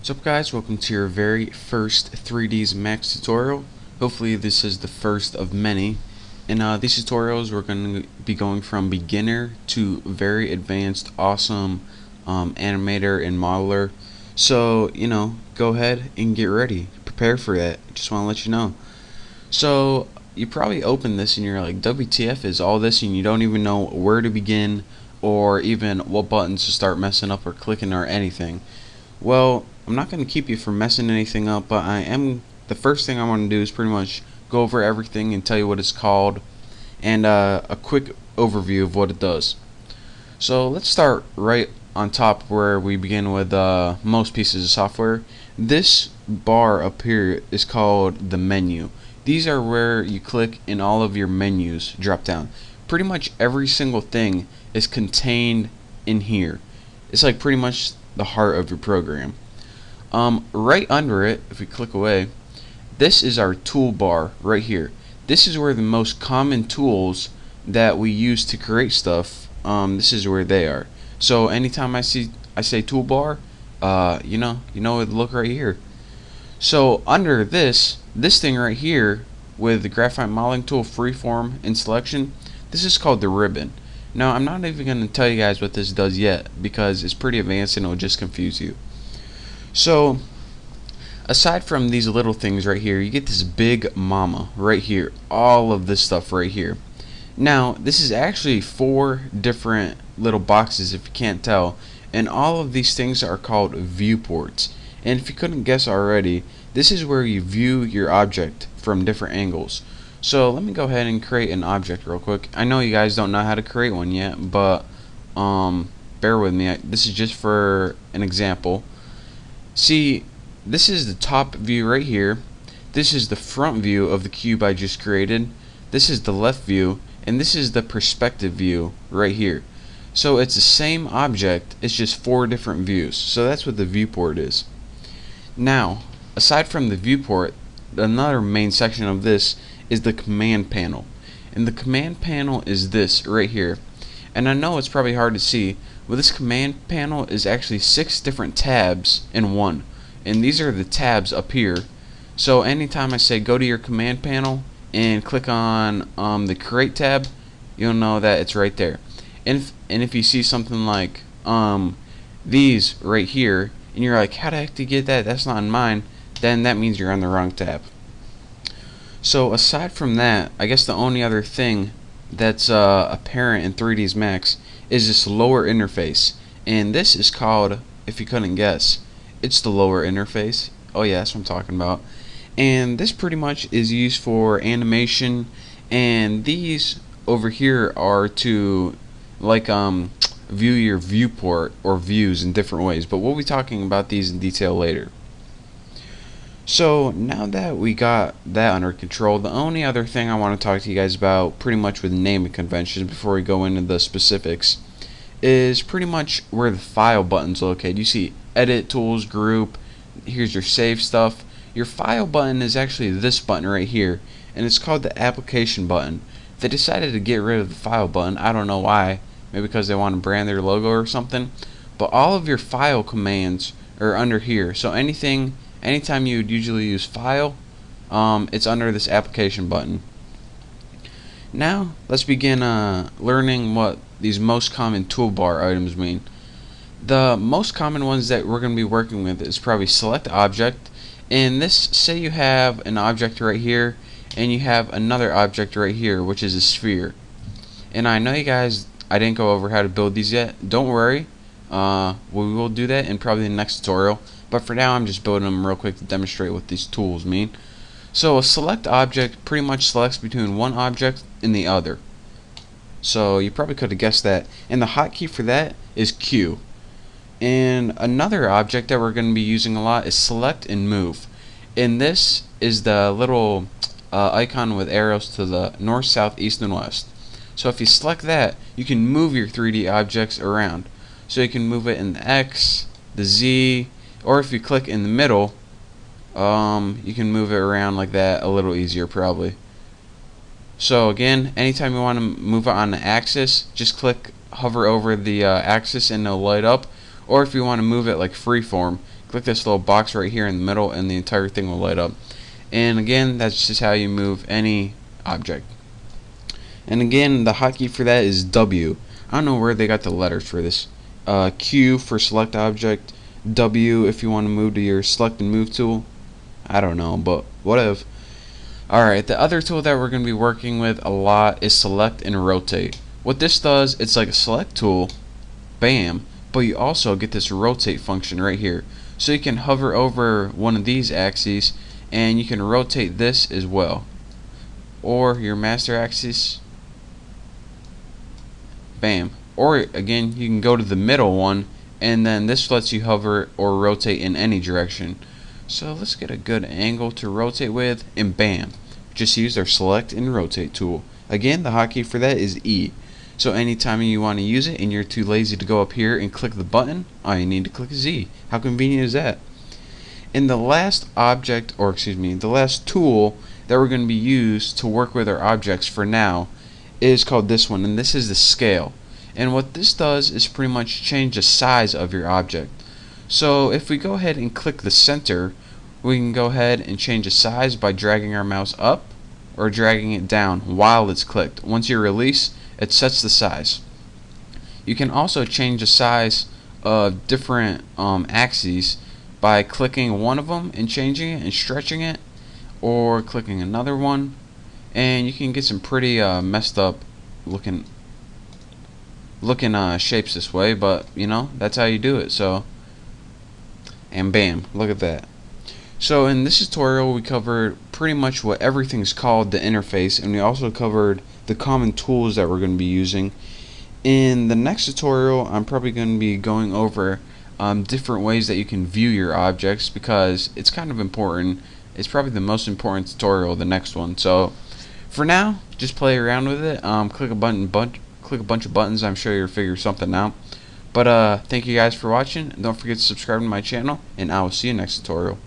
What's up guys, welcome to your very first 3ds Max tutorial. Hopefully this is the first of many. In these tutorials we're going to be going from beginner to very advanced awesome animator and modeler. So, go ahead and get ready. Prepare for that. Just want to let you know. So, you probably open this and you're like, WTF is all this, and you don't even know where to begin or even what buttons to start messing up or clicking or anything. Well, I'm not going to keep you from messing anything up, but the first thing I want to do is pretty much go over everything and tell you what it's called and a quick overview of what it does. So let's start right on top where we begin with most pieces of software. This bar up here is called the menu. These are where you click and all of your menus drop down. Pretty much every single thing is contained in here. It's like pretty much the heart of your program. Right under it, if we click away, this is our toolbar right here. This is where the most common tools that we use to create stuff, this is where they are. So anytime I say toolbar, you know it look right here. So under this thing right here with the graphite modeling tool, freeform and selection, this is called the ribbon. Now I'm not even going to tell you guys what this does yet because it's pretty advanced and it'll just confuse you. So aside from these little things right here, you get this big mama right here, all of this stuff right here. Now this is actually 4 different little boxes if you can't tell, and all of these things are called viewports. And if you couldn't guess already, this is where you view your object from different angles. So let me go ahead and create an object real quick. I know you guys don't know how to create one yet, but bear with me. This is just for an example. See, this is the top view right here. This is the front view of the cube I just created. This is the left view, and this is the perspective view right here. So it's the same object, it's just 4 different views. So that's what the viewport is. Now, aside from the viewport, another main section of this is the command panel. And the command panel is this right here. And I know it's probably hard to see, but this command panel is actually 6 different tabs in one. And these are the tabs up here. So anytime I say go to your command panel and click on the create tab, you'll know that it's right there. And if you see something like these right here, and you're like, how the heck do you get that? That's not in mine. Then that means you're on the wrong tab. So aside from that, I guess the only other thing that's apparent in 3ds Max is this lower interface, and this is called, if you couldn't guess, it's the lower interface. Oh yeah, that's what I'm talking about. And this pretty much is used for animation, and these over here are to like view your viewport or views in different ways, but we'll be talking about these in detail later. So now that we got that under control, the only other thing I want to talk to you guys about, pretty much with naming conventions before we go into the specifics, is pretty much where the file button's located. You see edit, tools, group, here's your save stuff. Your file button is actually this button right here, and it's called the application button. They decided to get rid of the file button. I don't know why, maybe because they want to brand their logo or something, but all of your file commands are under here. So anytime you would usually use file, it's under this application button. Now let's begin learning what these most common toolbar items mean. The most common ones that we're going to be working with is probably select object. And this, say you have an object right here and you have another object right here, which is a sphere. And I know you guys, I didn't go over how to build these yet. Don't worry, we will do that in probably the next tutorial. But for now, I'm just building them real quick to demonstrate what these tools mean. So a select object pretty much selects between one object and the other. So you probably could have guessed that. And the hotkey for that is Q. And another object that we're going to be using a lot is select and move. And this is the little icon with arrows to the north, south, east, and west. So if you select that, you can move your 3D objects around. So you can move it in the X, the Z, or if you click in the middle, you can move it around like that a little easier probably. So again, anytime you want to move it on the axis, just hover over the axis and it'll light up. Or if you want to move it like freeform, click this little box right here in the middle and the entire thing will light up. And again, that's just how you move any object. And again, the hotkey for that is W. I don't know where they got the letters for this. Q for select object, W if you want to move to your select and move tool. I don't know, but whatever. Alright, the other tool that we're going to be working with a lot is select and rotate. What this does, it's like a select tool, bam, but you also get this rotate function right here. So you can hover over one of these axes and you can rotate this as well. Or your master axis, bam. Or again, you can go to the middle one and then this lets you hover or rotate in any direction. So let's get a good angle to rotate with and bam. Just use our select and rotate tool. Again, the hotkey for that is E. So anytime you want to use it and you're too lazy to go up here and click the button, all you need to click Z. How convenient is that? And the last object, or excuse me, the last tool that we're going to be used to work with our objects for now is called this one, and this is the scale. And what this does is pretty much change the size of your object. So if we go ahead and click the center, we can go ahead and change the size by dragging our mouse up or dragging it down while it's clicked. Once you release, it sets the size. You can also change the size of different axes by clicking one of them and changing it and stretching it, or clicking another one, and you can get some pretty messed up looking shapes this way, but you know, that's how you do it. So, and bam, look at that. So in this tutorial we covered pretty much what everything's called the interface, and we also covered the common tools that we're going to be using. In the next tutorial I'm probably going to be going over different ways that you can view your objects, because it's kind of important. It's probably the most important tutorial, the next one. So for now, just play around with it. Click a bunch of buttons. I'm sure you'll figure something out. But thank you guys for watching. Don't forget to subscribe to my channel, and I will see you next tutorial.